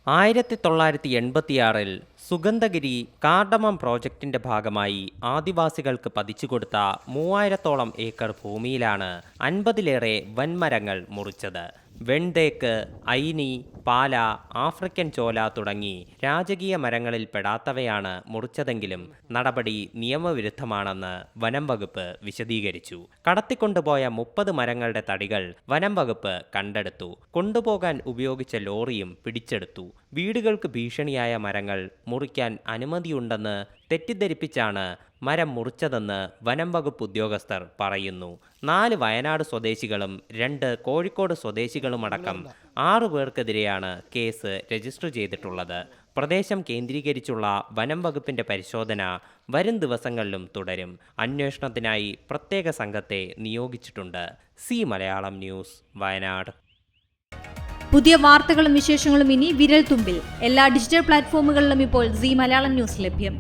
1986-ൽ Sugandhagiri cardamom പ്രോജക്റ്റിന്റെ ഭാഗമായി ആദിവാസികൾക്ക് പതിച്ചുകൊടുത്ത 3000-ഓളം acre ഭൂമിയിലാണ് 50-ലേറെ വൻമരങ്ങൾ മുറിച്ചത്. വെൺതേക്ക്, ഐനി, പാല, ആഫ്രിക്കൻ ചോല തുടങ്ങി രാജകീയ മരങ്ങളിൽ പെടാത്തവയാണ് മുറിച്ചതെങ്കിലും നടപടി നിയമവിരുദ്ധമാണെന്ന് വനം വകുപ്പ് വിശദീകരിച്ചു. കടത്തിക്കൊണ്ടുപോയ 30 മരങ്ങളുടെ തടികൾ വനം വകുപ്പ് കണ്ടെടുത്തു. കൊണ്ടുപോകാൻ ഉപയോഗിച്ച ലോറിയും പിടിച്ചെടുത്തു. വീടുകൾക്ക് ഭീഷണിയായ മരങ്ങൾ മുറിക്കാൻ അനുമതിയുണ്ടെന്ന് തെറ്റിദ്ധരിപ്പിച്ചാണ് മരം മുറിച്ചതെന്ന് വനം വകുപ്പ് ഉദ്യോഗസ്ഥർ പറയുന്നു. 4 വയനാട് സ്വദേശികളും 2 കോഴിക്കോട് സ്വദേശികളുമടക്കം 6 പേർക്കെതിരെയാണ് കേസ് രജിസ്റ്റർ ചെയ്തിട്ടുള്ളത്. പ്രദേശം കേന്ദ്രീകരിച്ചുള്ള വനം വകുപ്പിന്റെ പരിശോധന വരും ദിവസങ്ങളിലും തുടരും. അന്വേഷണത്തിനായി പ്രത്യേക സംഘത്തെ നിയോഗിച്ചിട്ടുണ്ട്. C Malayalam news, Wayanad. പുതിയ വാർത്തകളും വിശേഷങ്ങളും ഇനി വിരൽ തുമ്പിൽ. എല്ലാ ഡിജിറ്റൽ പ്ലാറ്റ്ഫോമുകളിലും ഇപ്പോൾ സി മലയാളം ന്യൂസ് ലഭ്യം.